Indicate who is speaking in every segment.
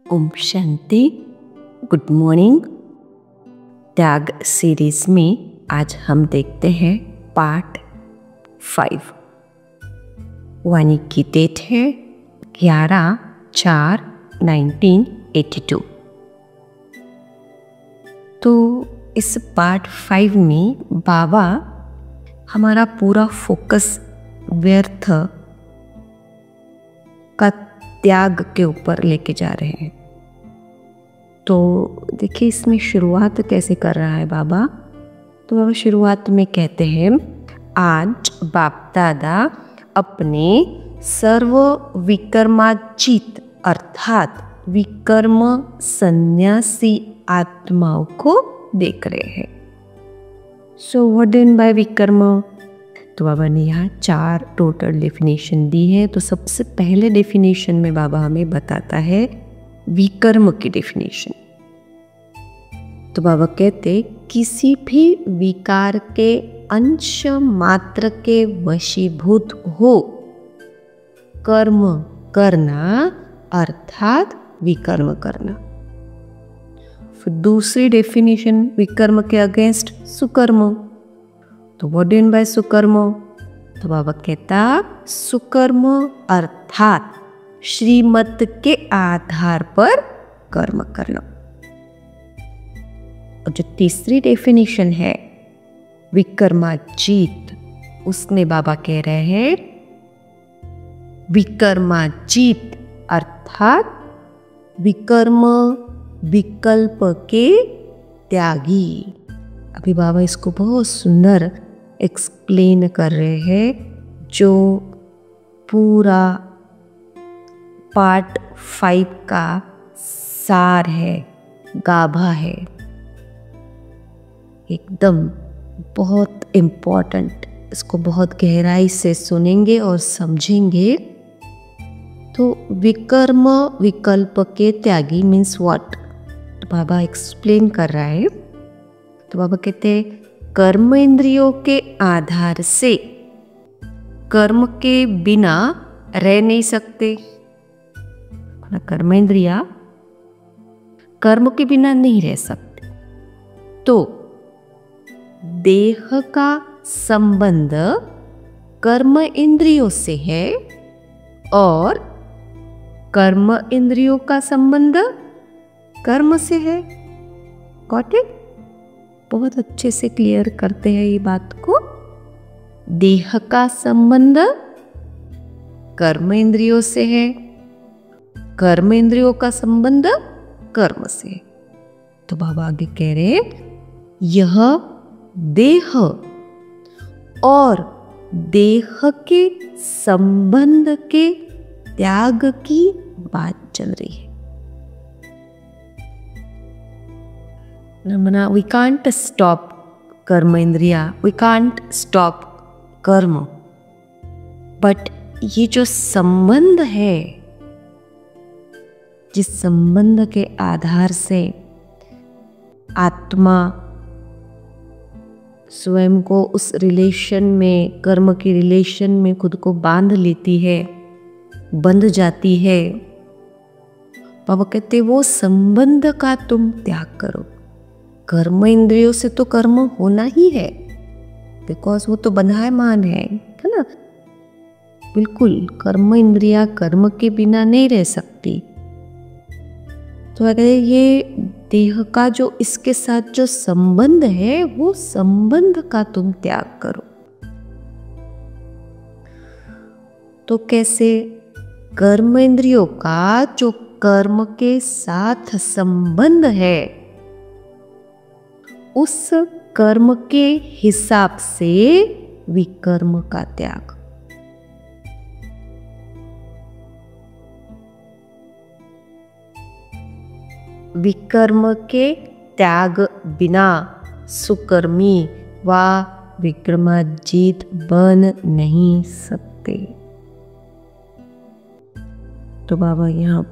Speaker 1: ओम शांति। Good morning. त्याग series में आज हम देखते हैं पार्ट 5। वाणी की डेट है 11/4/1982। तो इस पार्ट 5 में बाबा हमारा पूरा फोकस व्यर्थ का त्याग के ऊपर लेके जा रहे हैं। तो देखिए इसमें शुरुआत कैसे कर रहा है बाबा। तो बाबा शुरुआत में कहते हैं, आज बाप दादा अपने सर्व विकर्माजीत अर्थात विकर्म सन्यासी आत्माओं को देख रहे हैं। So what do mean by विकर्म? तो बाबा ने यहाँ 4 टोटल डेफिनेशन दी है। तो सबसे पहले डेफिनेशन में बाबा हमें बताता है विकर्म की डेफिनेशन। तो बाबा कहते किसी भी विकार के अंश मात्र के वशीभूत हो कर्म करना अर्थात विकर्म करना। फिर दूसरी डेफिनेशन विकर्म के अगेंस्ट सुकर्म। तो what do you mean by सुकर्म? तो बाबा कहता सुकर्म अर्थात श्रीमत के आधार पर कर्म करना। और जो तीसरी डेफिनेशन है विकर्माजीत, उसमें बाबा कह रहे हैं विकर्माजीत अर्थात विकर्म विकल्प के त्यागी। अभी बाबा इसको बहुत सुंदर एक्सप्लेन कर रहे हैं, जो पूरा पार्ट 5 का सार है, गाभा है, एकदम बहुत इम्पोर्टेंट। इसको बहुत गहराई से सुनेंगे और समझेंगे। तो विकर्म विकल्प के त्यागी मीन्स व्हाट? तो बाबा एक्सप्लेन कर रहा है। तो बाबा कहते हैं कर्म इंद्रियों के आधार से कर्म के बिना रह नहीं सकते। कर्म इंद्रिया कर्म के बिना नहीं रह सकते। तो देह का संबंध कर्म इंद्रियों से है और कर्म इंद्रियों का संबंध कर्म से है। Got it? बहुत अच्छे से क्लियर करते हैं ये बात को। देह का संबंध कर्म इंद्रियों से है, कर्म इंद्रियों का संबंध कर्म से है। तो बाबा आगे कह रहे हैं यह देह और देह के संबंध के त्याग की बात चल रही है। We can't stop कर्म इंद्रिया, we can't stop कर्म, बट ये जो संबंध है, जिस संबंध के आधार से आत्मा स्वयं को उस रिलेशन में, कर्म की रिलेशन में खुद को बांध लेती है, बंध जाती है, बाबा कहते वो संबंध का तुम त्याग करो। कर्म इंद्रियों से तो कर्म होना ही है, बिकॉज वो तो बंधायमान है ना। बिल्कुल कर्म इंद्रिया कर्म के बिना नहीं रह सकती। तो अगर ये देह का जो इसके साथ जो संबंध है, वो संबंध का तुम त्याग करो। तो कैसे? कर्म इंद्रियों का जो कर्म के साथ संबंध है, उस कर्म के हिसाब से विकर्म का त्याग। विकर्म के त्याग बिना सुकर्मी व विक्रमाजीत बन नहीं सकते। तो बाबा यहाँ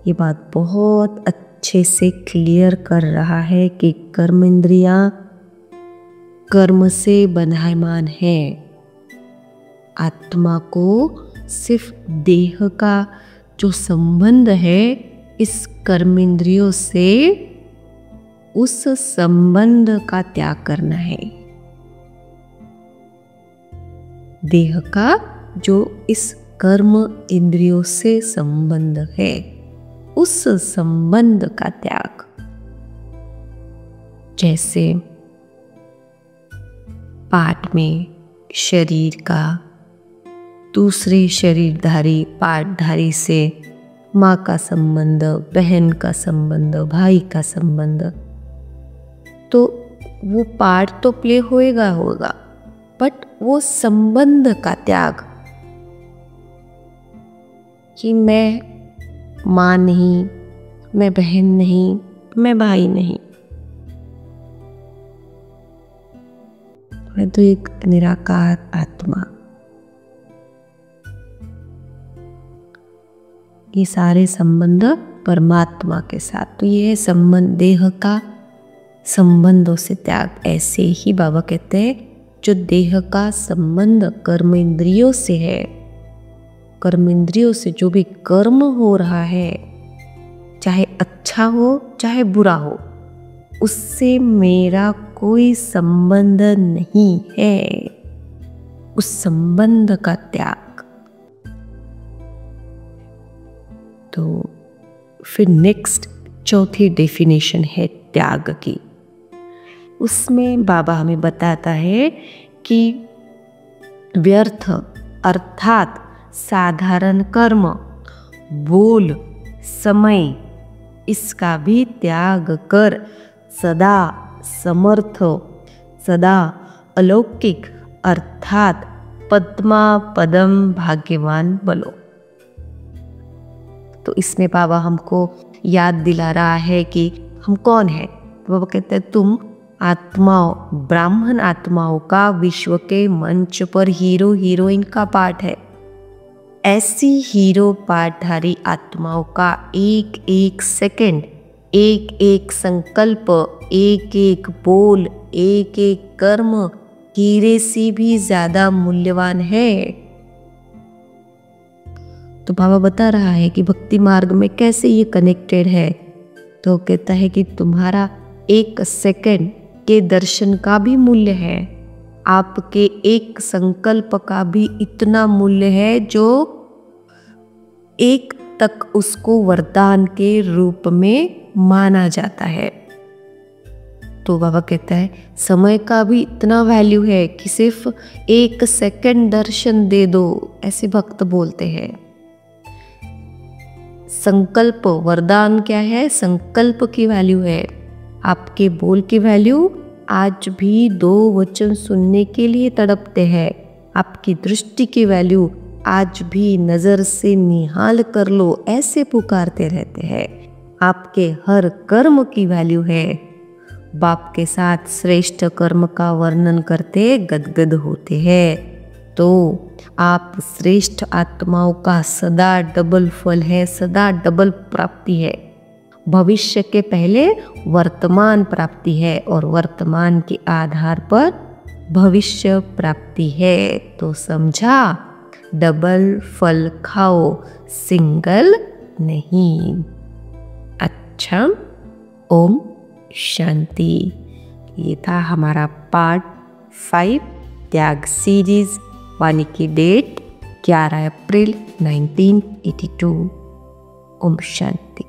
Speaker 1: ये बात बहुत अच्छे से क्लियर कर रहा है कि कर्म इंद्रियां कर्म से बंधायमान है। आत्मा को सिर्फ देह का जो संबंध है इस कर्मेंद्रियों से उस संबंध का त्याग करना है। देह का जो इस कर्म इंद्रियों से संबंध है, उस संबंध का त्याग। जैसे पाठ में शरीर का दूसरे शरीरधारी पाठधारी से माँ का संबंध, बहन का संबंध, भाई का संबंध, तो वो पार्ट तो प्ले होगा, बट वो संबंध का त्याग कि मैं माँ नहीं, मैं बहन नहीं, मैं भाई नहीं, मैं तो एक निराकार आत्मा। ये सारे संबंध परमात्मा के साथ, तो ये है संबंध, देह का संबंधों से त्याग। ऐसे ही बाबा कहते हैं जो देह का संबंध कर्म इंद्रियों से है, कर्म इंद्रियों से जो भी कर्म हो रहा है, चाहे अच्छा हो चाहे बुरा हो, उससे मेरा कोई संबंध नहीं है, उस संबंध का त्याग। तो फिर नेक्स्ट चौथी डेफिनेशन है त्याग की। उसमें बाबा हमें बताता है कि व्यर्थ अर्थात साधारण कर्म, बोल, समय, इसका भी त्याग कर सदा समर्थ, सदा अलौकिक अर्थात पद्मा पदम भाग्यवान बनो। तो इसमें बाबा हमको याद दिला रहा है कि हम कौन हैं। बाबा कहते हैं तुम आत्माओं, ब्राह्मण आत्माओं का विश्व के मंच पर हीरो हीरोइन का पार्ट है। ऐसी हीरो पार्टधारी आत्माओं का एक एक सेकंड, एक एक संकल्प, एक एक बोल, एक एक कर्म हीरे से भी ज्यादा मूल्यवान है। तो बाबा बता रहा है कि भक्ति मार्ग में कैसे ये कनेक्टेड है। तो कहता है कि तुम्हारा एक सेकंड के दर्शन का भी मूल्य है, आपके एक संकल्प का भी इतना मूल्य है जो एक तक उसको वरदान के रूप में माना जाता है। तो बाबा कहता है समय का भी इतना वैल्यू है कि सिर्फ एक सेकंड दर्शन दे दो, ऐसे भक्त बोलते हैं। संकल्प, वरदान क्या है? संकल्प की वैल्यू है। आपके बोल की वैल्यू आज भी दो वचन सुनने के लिए तड़पते हैं। आपकी दृष्टि की वैल्यू आज भी नजर से निहाल कर लो ऐसे पुकारते रहते हैं। आपके हर कर्म की वैल्यू है। बाप के साथ श्रेष्ठ कर्म का वर्णन करते गदगद होते हैं। तो आप श्रेष्ठ आत्माओं का सदा डबल फल है, सदा डबल प्राप्ति है। भविष्य के पहले वर्तमान प्राप्ति है और वर्तमान के आधार पर भविष्य प्राप्ति है। तो समझा, डबल फल खाओ, सिंगल नहीं। अच्छा, ओम शांति। ये था हमारा पार्ट 5 त्याग सीरीज। वाणी की डेट 11 अप्रैल 1982। ओम शांति।